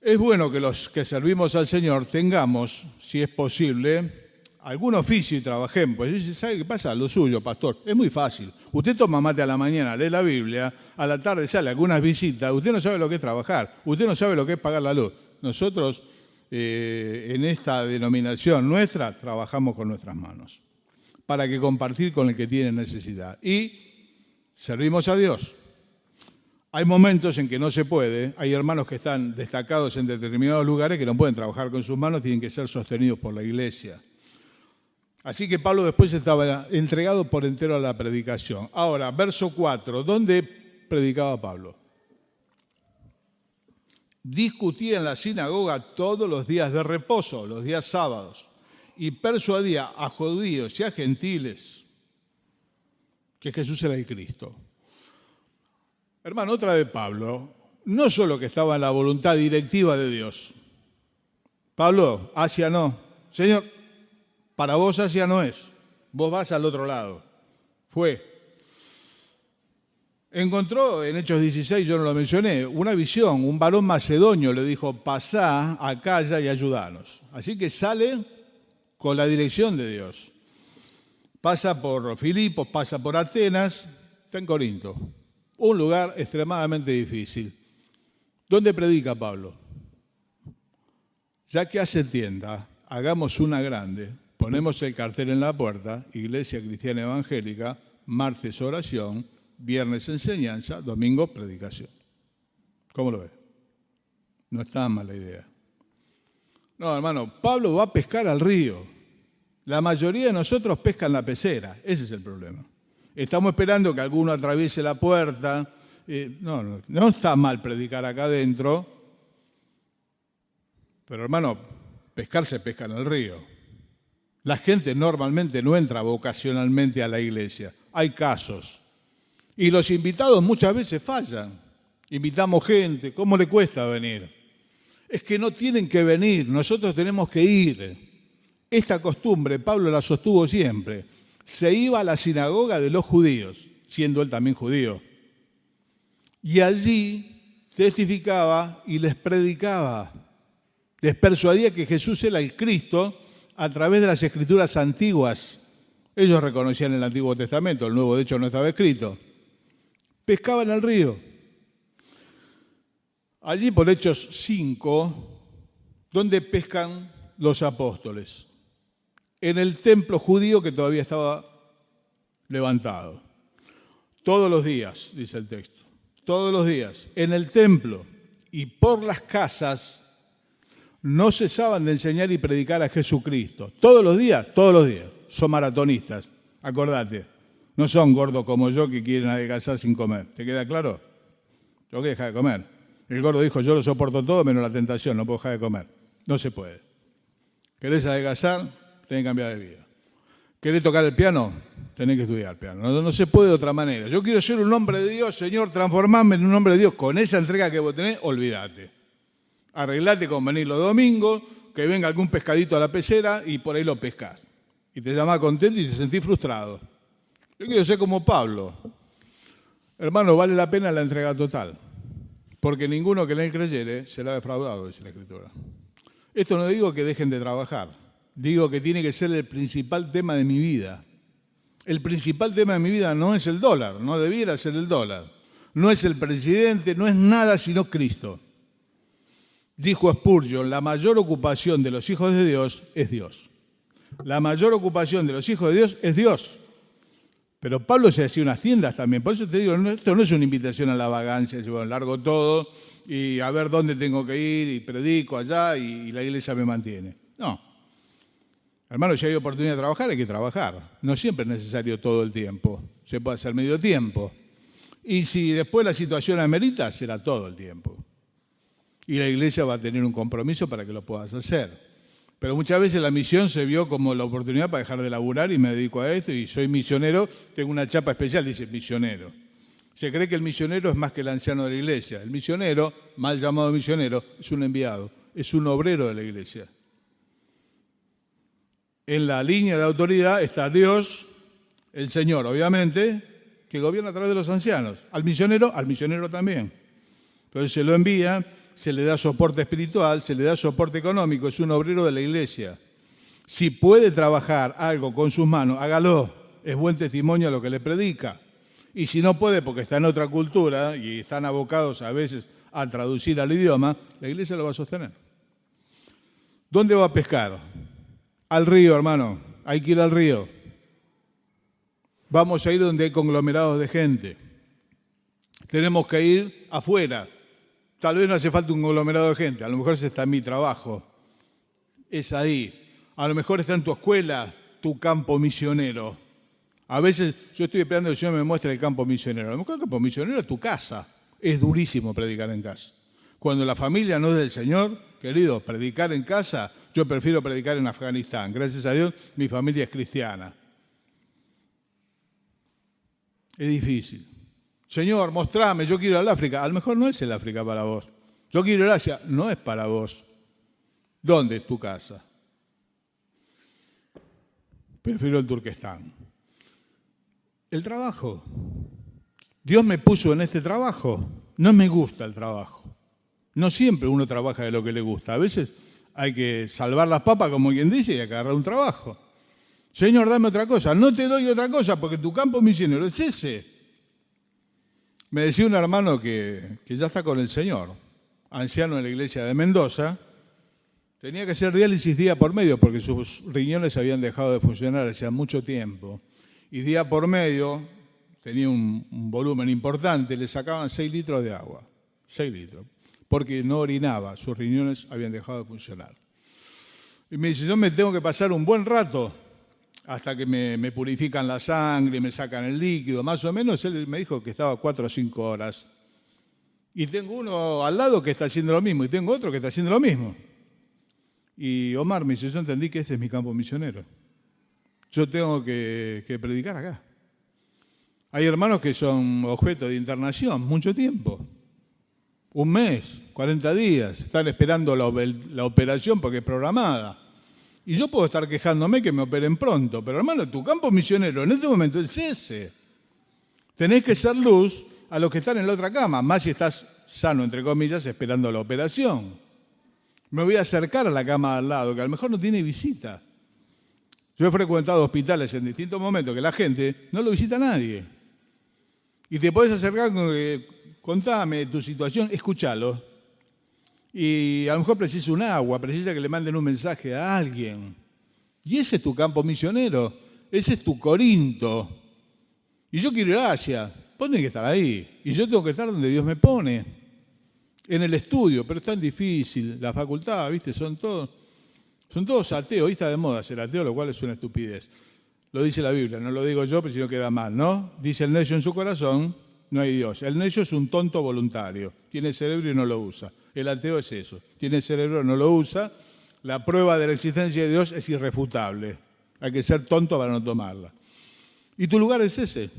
Es bueno que los que servimos al Señor tengamos, si es posible, algún oficio y trabajemos. Pues ¿sabe qué pasa? Lo suyo, pastor. Es muy fácil. Usted toma mate a la mañana, lee la Biblia, a la tarde sale algunas visitas. Usted no sabe lo que es trabajar. Usted no sabe lo que es pagar la luz. Nosotros, en esta denominación nuestra, trabajamos con nuestras manos para que compartir con el que tiene necesidad. Y servimos a Dios. Hay momentos en que no se puede. Hay hermanos que están destacados en determinados lugares que no pueden trabajar con sus manos, tienen que ser sostenidos por la iglesia. Así que Pablo después estaba entregado por entero a la predicación. Ahora, verso 4, ¿dónde predicaba Pablo? Discutía en la sinagoga todos los días de reposo, los días sábados, y persuadía a judíos y a gentiles que Jesús era el Cristo. Hermano, otra vez Pablo, no solo que estaba en la voluntad directiva de Dios. Pablo, Asia no. Señor, para vos Asia no es. Vos vas al otro lado. Fue. Encontró en Hechos 16, yo no lo mencioné, una visión. Un varón macedonio le dijo, pasá a Acaya y ayudanos. Así que sale con la dirección de Dios. Pasa por Filipos, pasa por Atenas, está en Corinto. Un lugar extremadamente difícil. ¿Dónde predica Pablo? Ya que hace tienda, hagamos una grande. Ponemos el cartel en la puerta, Iglesia Cristiana Evangélica, martes oración, viernes enseñanza, domingo predicación. ¿Cómo lo ves? No está mal la idea. No, hermano, Pablo va a pescar al río. La mayoría de nosotros pescan la pecera. Ese es el problema. Estamos esperando que alguno atraviese la puerta. No está mal predicar acá adentro. Pero, hermano, pescar se pesca en el río. La gente normalmente no entra vocacionalmente a la iglesia. Hay casos. Y los invitados muchas veces fallan. Invitamos gente. ¿Cómo le cuesta venir? Es que no tienen que venir. Nosotros tenemos que ir. Esta costumbre Pablo la sostuvo siempre. Se iba a la sinagoga de los judíos, siendo él también judío. Y allí testificaba y les predicaba. Les persuadía que Jesús era el Cristo a través de las escrituras antiguas. Ellos reconocían el Antiguo Testamento, el Nuevo de hecho no estaba escrito. Pescaban al río. Allí por Hechos 5, donde pescan los apóstoles. En el templo judío que todavía estaba levantado. Todos los días, dice el texto, todos los días, en el templo y por las casas, no cesaban de enseñar y predicar a Jesucristo. Todos los días, son maratonistas, acordate. No son gordos como yo que quieren adelgazar sin comer. ¿Te queda claro? Tengo que dejar de comer. El gordo dijo, yo lo soporto todo menos la tentación, no puedo dejar de comer. No se puede. ¿Querés adelgazar? Tenés que cambiar de vida. ¿Querés tocar el piano? Tenés que estudiar piano. No se puede de otra manera. Yo quiero ser un hombre de Dios, Señor, transformarme en un hombre de Dios. Con esa entrega que vos tenés, olvídate. Arreglate con venir los domingos, que venga algún pescadito a la pecera y por ahí lo pescás. Y te llamás contento y te sentís frustrado. Yo quiero ser como Pablo. Hermano, vale la pena la entrega total. Porque ninguno que en él creyere será defraudado, dice la Escritura. Esto no digo que dejen de trabajar. Digo que tiene que ser el principal tema de mi vida. El principal tema de mi vida no es el dólar, no debiera ser el dólar. No es el presidente, no es nada sino Cristo. Dijo Spurgeon, la mayor ocupación de los hijos de Dios es Dios. La mayor ocupación de los hijos de Dios es Dios. Pero Pablo se hacía unas tiendas también. Por eso te digo, esto no es una invitación a la vagancia, yo largo todo y a ver dónde tengo que ir y predico allá y la iglesia me mantiene. No. Hermano, si hay oportunidad de trabajar, hay que trabajar. No siempre es necesario todo el tiempo. Se puede hacer medio tiempo. Y si después la situación amerita, será todo el tiempo. Y la iglesia va a tener un compromiso para que lo puedas hacer. Pero muchas veces la misión se vio como la oportunidad para dejar de laburar y me dedico a esto y soy misionero, tengo una chapa especial, dice misionero. Se cree que el misionero es más que el anciano de la iglesia. El misionero, mal llamado misionero, es un enviado, es un obrero de la iglesia. En la línea de autoridad está Dios, el Señor, obviamente, que gobierna a través de los ancianos. Al misionero también. Entonces se lo envía, se le da soporte espiritual, se le da soporte económico, es un obrero de la iglesia. Si puede trabajar algo con sus manos, hágalo, es buen testimonio a lo que le predica. Y si no puede porque está en otra cultura y están abocados a veces a traducir al idioma, la iglesia lo va a sostener. ¿Dónde va a pescar? Al río, hermano, hay que ir al río. Vamos a ir donde hay conglomerados de gente. Tenemos que ir afuera. Tal vez no hace falta un conglomerado de gente, a lo mejor ese está en mi trabajo. Es ahí. A lo mejor está en tu escuela, tu campo misionero. A veces yo estoy esperando que el Señor me muestre el campo misionero. A lo mejor el campo misionero es tu casa. Es durísimo predicar en casa. Cuando la familia no es del Señor, querido, predicar en casa, yo prefiero predicar en Afganistán. Gracias a Dios, mi familia es cristiana. Es difícil. Señor, mostrame, yo quiero ir al África. A lo mejor no es el África para vos. Yo quiero ir a Asia. No es para vos. ¿Dónde es tu casa? Prefiero el Turquestán. El trabajo. Dios me puso en este trabajo. No me gusta el trabajo. No siempre uno trabaja de lo que le gusta. A veces hay que salvar las papas, como quien dice, y agarrar un trabajo. Señor, dame otra cosa. No te doy otra cosa porque tu campo misionero es ese. Me decía un hermano que ya está con el Señor, anciano en la iglesia de Mendoza, tenía que hacer diálisis día por medio porque sus riñones habían dejado de funcionar hacía mucho tiempo. Y día por medio, tenía un volumen importante, le sacaban 6 litros de agua, 6 litros, porque no orinaba, sus riñones habían dejado de funcionar. Y me dice, yo me tengo que pasar un buen rato hasta que me purifican la sangre, me sacan el líquido, más o menos. Él me dijo que estaba 4 o 5 horas. Y tengo uno al lado que está haciendo lo mismo, y tengo otro que está haciendo lo mismo. Y Omar me dice, yo entendí que este es mi campo misionero. Yo tengo que predicar acá. Hay hermanos que son objeto de internación mucho tiempo. 1 mes, 40 días, están esperando la operación porque es programada. Y yo puedo estar quejándome que me operen pronto, pero hermano, tu campo misionero en este momento es ese. Tenés que ser luz a los que están en la otra cama, más si estás sano, entre comillas, esperando la operación. Me voy a acercar a la cama de al lado, que a lo mejor no tiene visita. Yo he frecuentado hospitales en distintos momentos que la gente no lo visita a nadie. Y te podés acercar con que, contame tu situación, escúchalo. Y a lo mejor precisa un agua, precisa que le manden un mensaje a alguien. Y ese es tu campo misionero, ese es tu Corinto. Y yo quiero ir a Asia, vos tenés que estar ahí. Y yo tengo que estar donde Dios me pone, en el estudio, pero es tan difícil. La facultad, ¿viste? Son todos ateos. Hoy está de moda ser ateo, lo cual es una estupidez. Lo dice la Biblia, no lo digo yo, pero si no queda mal, ¿no? Dice el necio en su corazón, no hay Dios. El necio es un tonto voluntario, tiene cerebro y no lo usa. El ateo es eso, tiene cerebro y no lo usa. La prueba de la existencia de Dios es irrefutable. Hay que ser tonto para no tomarla. Y tu lugar es ese.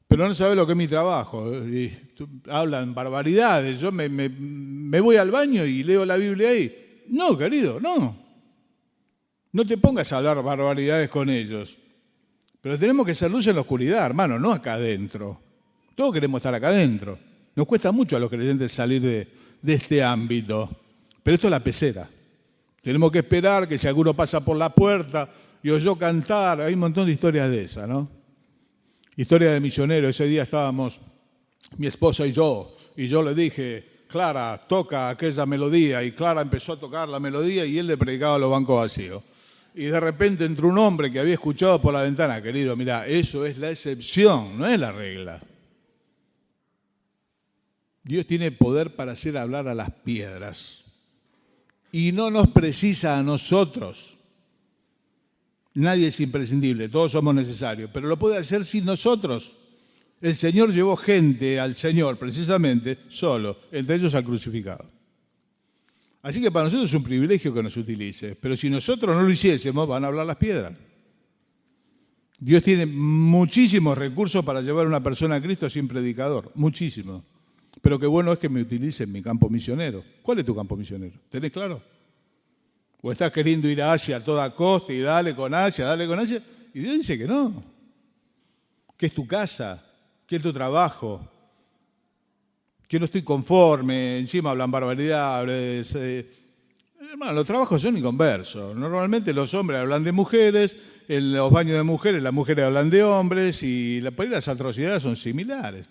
Pero no sabes lo que es mi trabajo. Y hablan barbaridades. Yo me voy al baño y leo la Biblia ahí. No, querido, no. No te pongas a hablar barbaridades con ellos. Pero tenemos que ser luz en la oscuridad, hermano, no acá adentro. Todos queremos estar acá adentro. Nos cuesta mucho a los creyentes salir de este ámbito. Pero esto es la pecera. Tenemos que esperar que si alguno pasa por la puerta y oyó cantar, hay un montón de historias de esas, ¿no? Historia de misionero. Ese día estábamos mi esposa y yo le dije, Clara, toca aquella melodía, y Clara empezó a tocar la melodía y él le predicaba a los bancos vacíos. Y de repente entró un hombre que había escuchado por la ventana. Querido, mira, eso es la excepción, no es la regla. Dios tiene poder para hacer hablar a las piedras. Y no nos precisa a nosotros. Nadie es imprescindible, todos somos necesarios, pero lo puede hacer sin nosotros. El Señor llevó gente al Señor, precisamente, solo, entre ellos al crucificado. Así que para nosotros es un privilegio que nos utilice, pero si nosotros no lo hiciésemos, van a hablar las piedras. Dios tiene muchísimos recursos para llevar a una persona a Cristo sin predicador, muchísimos. Pero qué bueno es que me utilice en mi campo misionero. ¿Cuál es tu campo misionero? ¿Tenés claro? ¿O estás queriendo ir a Asia a toda costa y dale con Asia? Y Dios dice que no. Que es tu casa, que es tu trabajo, que no estoy conforme, encima hablan barbaridades. Hermano, los trabajos son inconversos. Normalmente los hombres hablan de mujeres, en los baños de mujeres las mujeres hablan de hombres y por ahí las atrocidades son similares.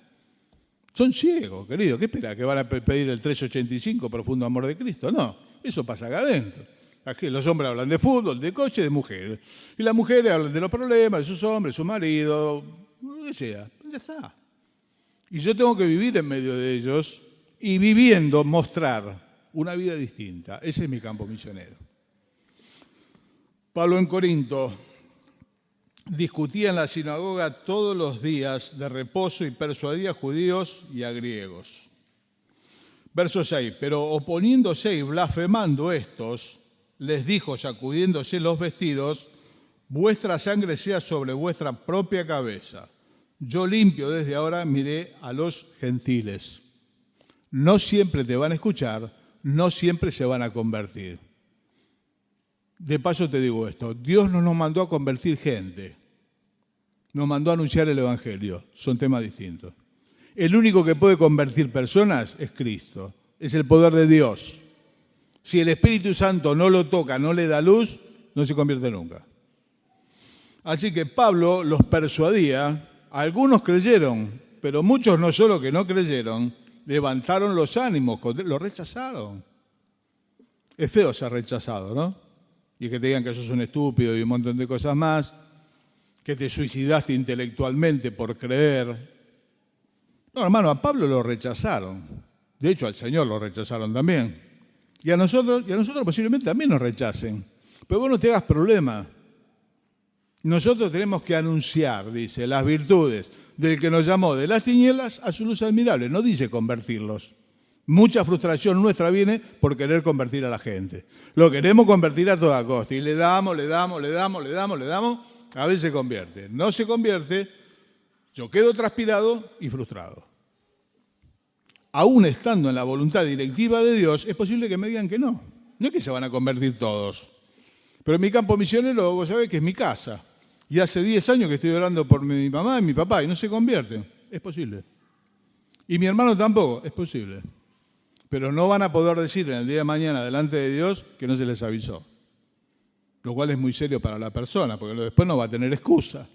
Son ciegos, querido. ¿Qué espera? ¿Que van a pedir el 385, profundo amor de Cristo? No, eso pasa acá adentro. Aquí los hombres hablan de fútbol, de coche, de mujeres. Y las mujeres hablan de los problemas de sus hombres, su marido, lo que sea. Ya está. Y yo tengo que vivir en medio de ellos y viviendo mostrar una vida distinta. Ese es mi campo misionero. Pablo en Corinto discutía en la sinagoga todos los días de reposo y persuadía a judíos y a griegos. Verso 6. Pero oponiéndose y blasfemando estos, les dijo, sacudiéndose los vestidos, vuestra sangre sea sobre vuestra propia cabeza. Yo limpio desde ahora, miré a los gentiles. No siempre te van a escuchar, no siempre se van a convertir. De paso te digo esto, Dios no nos mandó a convertir gente, nos mandó a anunciar el Evangelio, son temas distintos. El único que puede convertir personas es Cristo, es el poder de Dios. Si el Espíritu Santo no lo toca, no le da luz, no se convierte nunca. Así que Pablo los persuadía, algunos creyeron, pero muchos no solo que no creyeron, levantaron los ánimos, lo rechazaron. Es feo ser rechazado, ¿no? Y que te digan que sos un estúpido y un montón de cosas más, que te suicidaste intelectualmente por creer. No, hermano, a Pablo lo rechazaron. De hecho, al Señor lo rechazaron también. Y a nosotros posiblemente también nos rechacen. Pero vos no te hagas problema. Nosotros tenemos que anunciar, dice, las virtudes del que nos llamó de las tinieblas a su luz admirable. No dice convertirlos. Mucha frustración nuestra viene por querer convertir a la gente. Lo queremos convertir a toda costa. Y le damos. A veces se convierte. No se convierte, yo quedo transpirado y frustrado. Aún estando en la voluntad directiva de Dios, es posible que me digan que no. No es que se van a convertir todos. Pero en mi campo misionero, vos sabés que es mi casa. Y hace 10 años que estoy orando por mi mamá y mi papá y no se convierten. Es posible. Y mi hermano tampoco, es posible. Pero no van a poder decir en el día de mañana delante de Dios que no se les avisó. Lo cual es muy serio para la persona, porque después no va a tener excusa.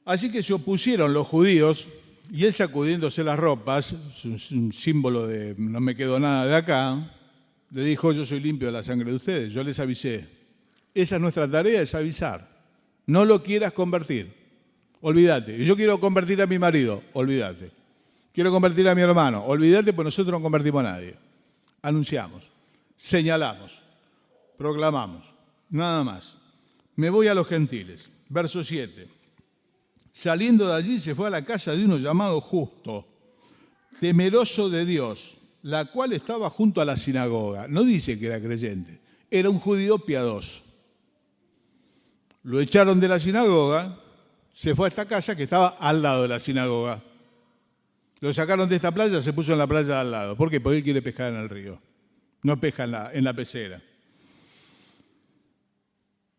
Así que se opusieron los judíos, y él sacudiéndose las ropas, un símbolo de no me quedo nada de acá, le dijo, yo soy limpio de la sangre de ustedes, yo les avisé. Esa es nuestra tarea, es avisar. No lo quieras convertir, olvídate. Yo quiero convertir a mi marido, olvídate. Quiero convertir a mi hermano, olvídate, pues nosotros no convertimos a nadie. Anunciamos, señalamos, proclamamos. Nada más. Me voy a los gentiles. Verso 7. Saliendo de allí se fue a la casa de uno llamado Justo, temeroso de Dios, la cual estaba junto a la sinagoga. No dice que era creyente, era un judío piadoso. Lo echaron de la sinagoga, se fue a esta casa que estaba al lado de la sinagoga. Lo sacaron de esta playa, se puso en la playa de al lado. ¿Por qué? Porque él quiere pescar en el río. No pesca en la pecera.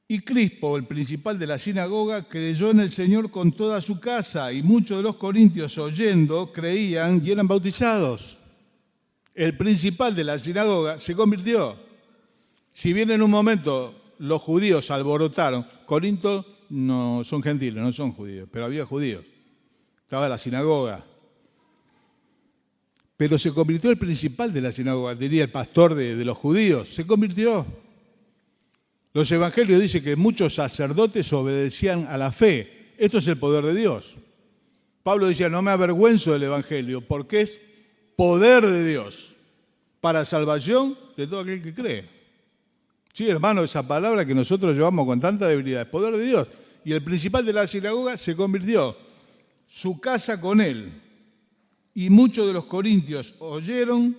Y Crispo, el principal de la sinagoga, creyó en el Señor con toda su casa, y muchos de los corintios, oyendo, creían y eran bautizados. El principal de la sinagoga se convirtió. Si bien en un momento los judíos alborotaron, Corinto no son gentiles, no son judíos, pero había judíos. Estaba la sinagoga. Pero se convirtió el principal de la sinagoga, diría el pastor de los judíos, se convirtió. Los evangelios dicen que muchos sacerdotes obedecían a la fe. Esto es el poder de Dios. Pablo decía, no me avergüenzo del evangelio, porque es poder de Dios para salvación de todo aquel que cree. Sí, hermano, esa palabra que nosotros llevamos con tanta debilidad, es poder de Dios. Y el principal de la sinagoga se convirtió. su casa con él. Y muchos de los corintios oyeron,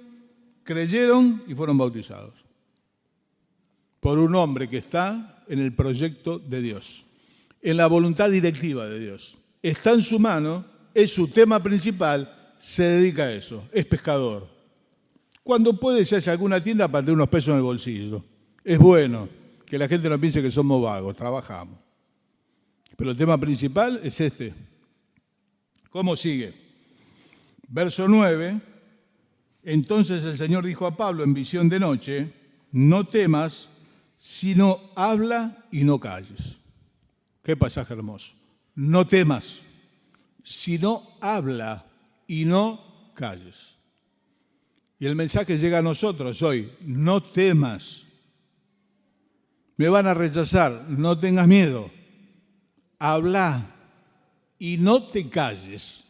creyeron y fueron bautizados. Por un hombre que está en el proyecto de Dios, en la voluntad directiva de Dios. Está en su mano, es su tema principal, se dedica a eso, es pescador. Cuando puede se hace alguna tienda para tener unos pesos en el bolsillo. Es bueno que la gente no piense que somos vagos, trabajamos. Pero el tema principal es este. ¿Cómo sigue? Verso 9. Entonces el Señor dijo a Pablo en visión de noche, no temas, sino habla y no calles. Qué pasaje hermoso. No temas, sino habla y no calles. Y el mensaje llega a nosotros hoy, no temas. Me van a rechazar, no tengas miedo. Habla y no te calles.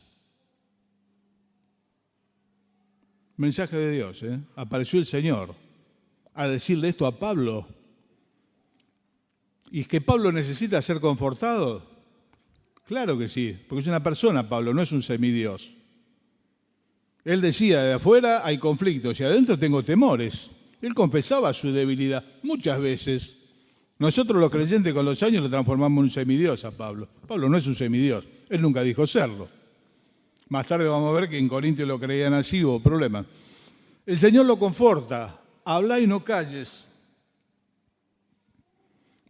Mensaje de Dios, ¿eh? Apareció el Señor a decirle esto a Pablo. ¿Y es que Pablo necesita ser confortado? Claro que sí, porque es una persona, Pablo, no es un semidios. Él decía, de afuera hay conflictos y adentro tengo temores. Él confesaba su debilidad muchas veces. Nosotros los creyentes con los años lo transformamos en un semidios a Pablo. Pablo no es un semidios, él nunca dijo serlo. Más tarde vamos a ver que en Corintios lo creían así, hubo problemas. El Señor lo conforta, habla y no calles,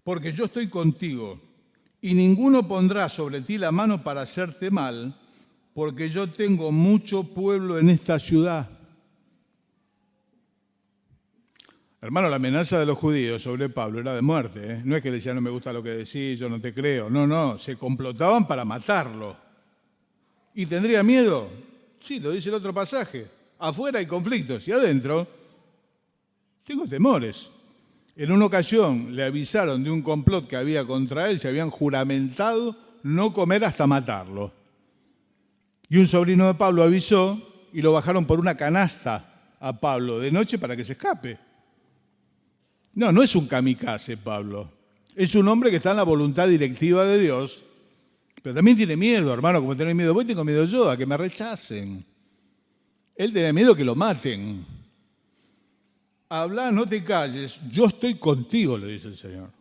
porque yo estoy contigo, y ninguno pondrá sobre ti la mano para hacerte mal, porque yo tengo mucho pueblo en esta ciudad. Hermano, la amenaza de los judíos sobre Pablo era de muerte, ¿eh? No es que le decían, no me gusta lo que decís, yo no te creo. No, se complotaban para matarlo. ¿Y tendría miedo? Sí, lo dice el otro pasaje. Afuera hay conflictos y adentro tengo temores. En una ocasión le avisaron de un complot que había contra él, se habían juramentado no comer hasta matarlo. Y un sobrino de Pablo avisó y lo bajaron por una canasta a Pablo de noche para que se escape. No es un kamikaze Pablo. Es un hombre que está en la voluntad directiva de Dios, pero también tiene miedo, hermano, como tenés miedo vos, tengo miedo yo, a que me rechacen. Él tiene miedo que lo maten. Habla, no te calles, yo estoy contigo, le dice el Señor.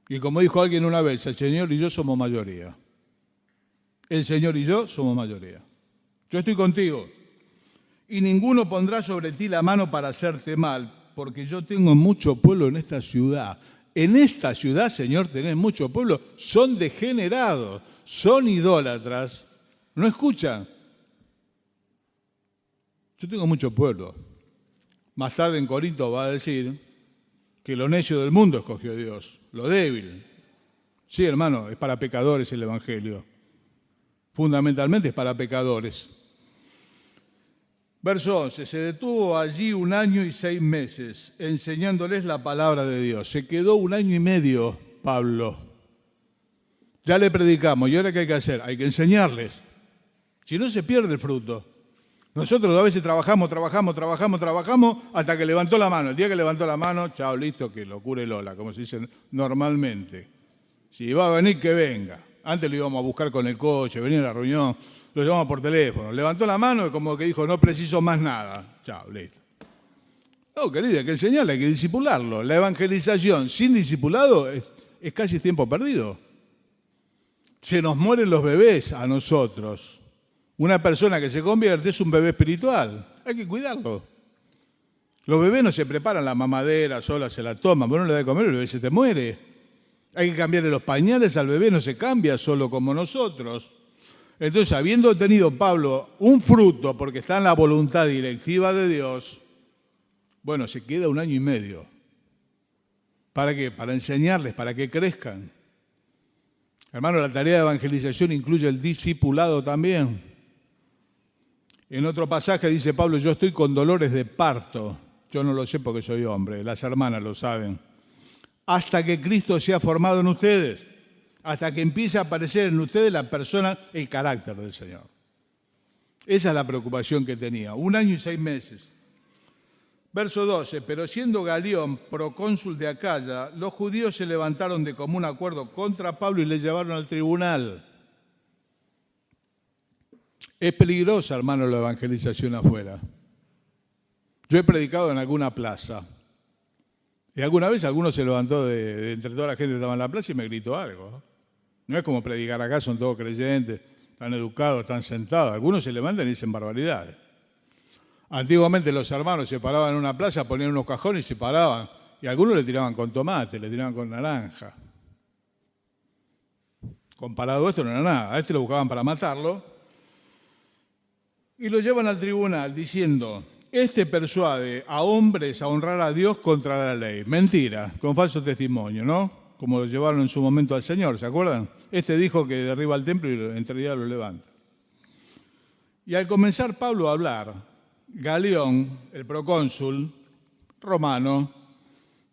Y como dijo alguien una vez, el Señor y yo somos mayoría. El Señor y yo somos mayoría. Yo estoy contigo. Y ninguno pondrá sobre ti la mano para hacerte mal, porque yo tengo mucho pueblo en esta ciudad. En esta ciudad, Señor, tenés mucho pueblo. Son degenerados, son idólatras. ¿No escuchan? Yo tengo mucho pueblo. Más tarde en Corinto va a decir que lo necio del mundo escogió Dios, lo débil. Sí, hermano, es para pecadores el Evangelio. Fundamentalmente es para pecadores. Verso 11, se detuvo allí 1 año y 6 meses, enseñándoles la palabra de Dios. Se quedó 1 año y medio, Pablo. Ya le predicamos, ¿y ahora qué hay que hacer? Hay que enseñarles. Si no, se pierde el fruto. Nosotros a veces trabajamos, hasta que levantó la mano. El día que levantó la mano, chao, listo, que lo cure Lola, como se dice normalmente. Si va a venir, que venga. Antes lo íbamos a buscar con el coche, venía a la reunión, lo llamamos por teléfono. Levantó la mano y como que dijo, no preciso más nada. Chao, listo. No, querida, hay que enseñarle, hay que disipularlo. La evangelización sin discipulado es casi tiempo perdido. Se nos mueren los bebés a nosotros. Una persona que se convierte es un bebé espiritual. Hay que cuidarlo. Los bebés no se preparan la mamadera, sola se la toman. Vos no le das de comer, el bebé se te muere. Hay que cambiarle los pañales al bebé, no se cambia solo como nosotros. Entonces, habiendo tenido Pablo un fruto, porque está en la voluntad directiva de Dios, bueno, se queda 1 año y medio. ¿Para qué? Para enseñarles, para que crezcan. Hermano, la tarea de evangelización incluye el discipulado también. En otro pasaje dice Pablo, yo estoy con dolores de parto. Yo no lo sé porque soy hombre, las hermanas lo saben. Hasta que Cristo sea formado en ustedes, hasta que empiece a aparecer en ustedes la persona, el carácter del Señor. Esa es la preocupación que tenía, 1 año y 6 meses. Verso 12, pero siendo Galión procónsul de Acaya, los judíos se levantaron de común acuerdo contra Pablo y le llevaron al tribunal. Es peligrosa, hermano, la evangelización afuera. Yo he predicado en alguna plaza. Y alguna vez alguno se levantó de entre toda la gente que estaba en la plaza y me gritó algo. No es como predicar acá, son todos creyentes, están educados, están sentados. Algunos se levantan y dicen barbaridades. Antiguamente los hermanos se paraban en una plaza, ponían unos cajones y se paraban. Y algunos le tiraban con tomate, le tiraban con naranja. Comparado a esto no era nada. A este lo buscaban para matarlo. Y lo llevan al tribunal diciendo, este persuade a hombres a honrar a Dios contra la ley. Mentira, con falso testimonio, ¿no? Como lo llevaron en su momento al Señor, ¿se acuerdan? Este dijo que derriba el templo y en realidad lo levanta. Y al comenzar Pablo a hablar, Galión, el procónsul romano,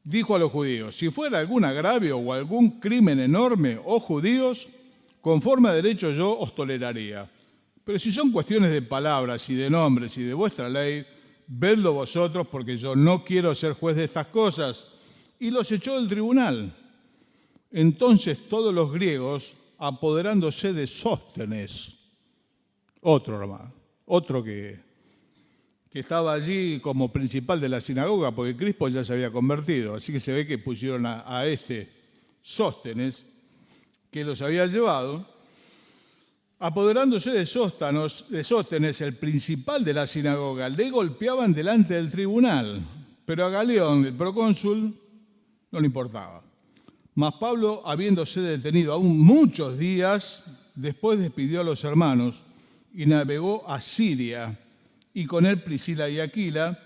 dijo a los judíos, si fuera algún agravio o algún crimen enorme, oh judíos, conforme a derecho yo os toleraría. Pero si son cuestiones de palabras y de nombres y de vuestra ley, vedlo vosotros, porque yo no quiero ser juez de estas cosas. Y los echó del tribunal. Entonces todos los griegos, apoderándose de Sóstenes, otro que estaba allí como principal de la sinagoga, porque Crispo ya se había convertido. Así que se ve que pusieron a este Sóstenes, que los había llevado, apoderándose de Sóstenes, el principal de la sinagoga, le golpeaban delante del tribunal, pero a Galión, el procónsul, no le importaba. Mas Pablo, habiéndose detenido aún muchos días, después despidió a los hermanos y navegó a Siria, y con él Priscila y Aquila,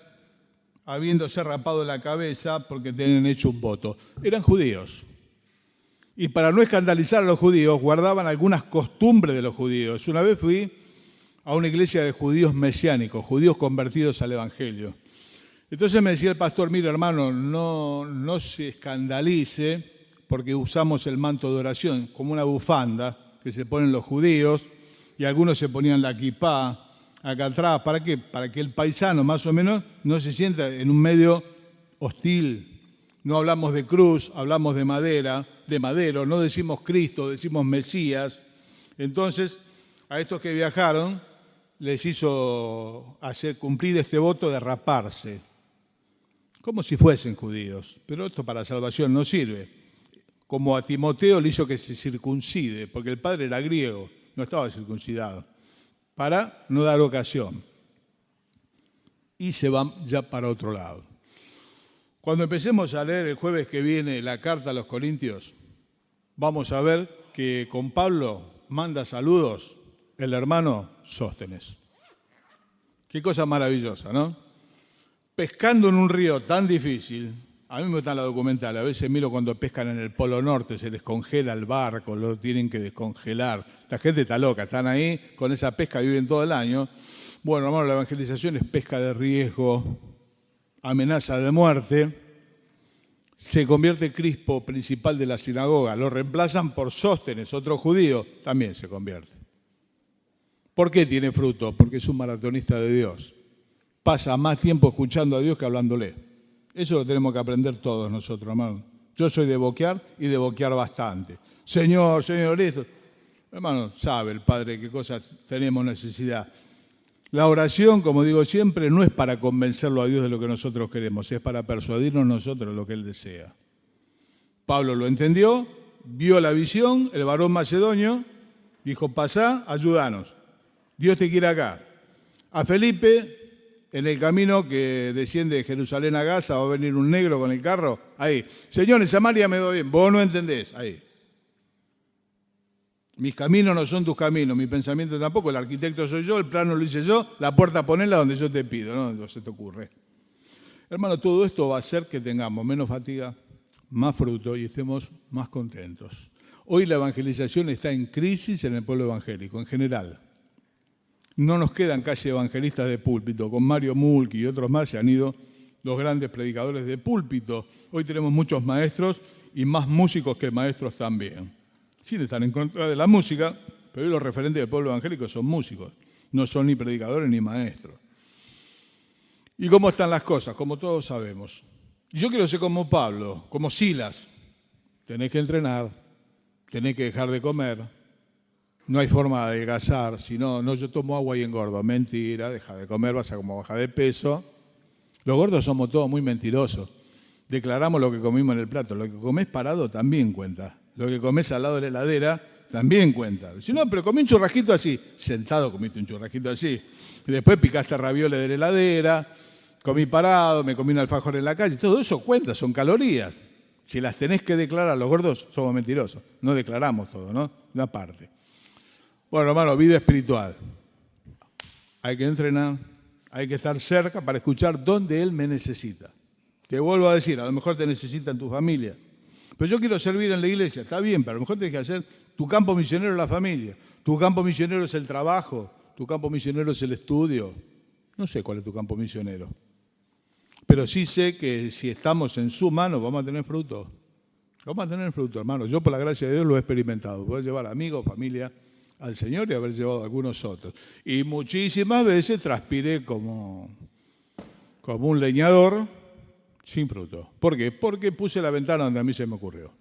habiéndose rapado la cabeza porque tenían hecho un voto. Eran judíos. Y para no escandalizar a los judíos, guardaban algunas costumbres de los judíos. Una vez fui a una iglesia de judíos mesiánicos, judíos convertidos al Evangelio. Entonces me decía el pastor, mira hermano, no se escandalice porque usamos el manto de oración como una bufanda que se ponen los judíos y algunos se ponían la kipá acá atrás. ¿Para qué? Para que el paisano más o menos no se sienta en un medio hostil. No hablamos de cruz, hablamos de madero, no decimos Cristo, decimos Mesías. Entonces, a estos que viajaron les hizo hacer cumplir este voto de raparse, como si fuesen judíos. Pero esto para salvación no sirve. Como a Timoteo le hizo que se circuncide, porque el padre era griego, no estaba circuncidado, para no dar ocasión. Y se van ya para otro lado. Cuando empecemos a leer el jueves que viene la carta a los Corintios, vamos a ver que con Pablo manda saludos el hermano Sóstenes. Qué cosa maravillosa, ¿no? Pescando en un río tan difícil, a mí me gusta la documental, a veces miro cuando pescan en el Polo Norte, se les congela el barco, lo tienen que descongelar. La gente está loca, están ahí, con esa pesca viven todo el año. Bueno, hermano, la evangelización es pesca de riesgo, amenaza de muerte. Se convierte Crispo, principal de la sinagoga, lo reemplazan por Sóstenes, otro judío, también se convierte. ¿Por qué tiene fruto? Porque es un maratonista de Dios. Pasa más tiempo escuchando a Dios que hablándole. Eso lo tenemos que aprender todos nosotros, hermano. Yo soy de boquear y de boquear bastante. Señor, esto. Hermano, sabe el Padre qué cosas tenemos necesidad. La oración, como digo siempre, no es para convencerlo a Dios de lo que nosotros queremos, es para persuadirnos nosotros de lo que Él desea. Pablo lo entendió, vio la visión, el varón macedonio, dijo, pasá, ayúdanos, Dios te quiere acá. A Felipe, en el camino que desciende de Jerusalén a Gaza, va a venir un negro con el carro, ahí. Señor, en Samaria me va bien, vos no entendés, ahí. Mis caminos no son tus caminos, mi pensamiento tampoco, el arquitecto soy yo, el plano lo hice yo, la puerta ponela donde yo te pido, no se te ocurre. Hermano, todo esto va a hacer que tengamos menos fatiga, más fruto y estemos más contentos. Hoy la evangelización está en crisis en el pueblo evangélico, en general. No nos quedan casi evangelistas de púlpito, con Mario Mulki y otros más se han ido los grandes predicadores de púlpito. Hoy tenemos muchos maestros y más músicos que maestros también. Sin estar en contra de la música, pero hoy los referentes del pueblo evangélico son músicos, no son ni predicadores ni maestros. ¿Y cómo están las cosas? Como todos sabemos. Yo quiero ser como Pablo, como Silas. Tenés que entrenar, tenés que dejar de comer, no hay forma de adelgazar, si no, no, yo tomo agua y engordo. Mentira, deja de comer, vas a como bajar de peso. Los gordos somos todos muy mentirosos. Declaramos lo que comimos en el plato. Lo que comés parado también cuenta. Lo que comés al lado de la heladera también cuenta. Si no, pero comí un churrasquito así. Sentado comiste un churrasquito así. Y después picaste ravioles de la heladera, comí parado, me comí un alfajor en la calle. Todo eso cuenta, son calorías. Si las tenés que declarar, los gordos somos mentirosos. No declaramos todo, ¿no? Una parte. Bueno, hermano, vida espiritual. Hay que entrenar, hay que estar cerca para escuchar dónde Él me necesita. Te vuelvo a decir, a lo mejor te necesita en tu familia. Pero yo quiero servir en la iglesia, está bien, pero a lo mejor tienes que hacer tu campo misionero en la familia. Tu campo misionero es el trabajo, tu campo misionero es el estudio. No sé cuál es tu campo misionero. Pero sí sé que si estamos en su mano vamos a tener fruto. Vamos a tener fruto, hermano. Yo por la gracia de Dios lo he experimentado. Puedo llevar amigos, familia al Señor y haber llevado a algunos otros. Y muchísimas veces transpiré como un leñador sin fruto. ¿Por qué? Porque puse la ventana donde a mí se me ocurrió.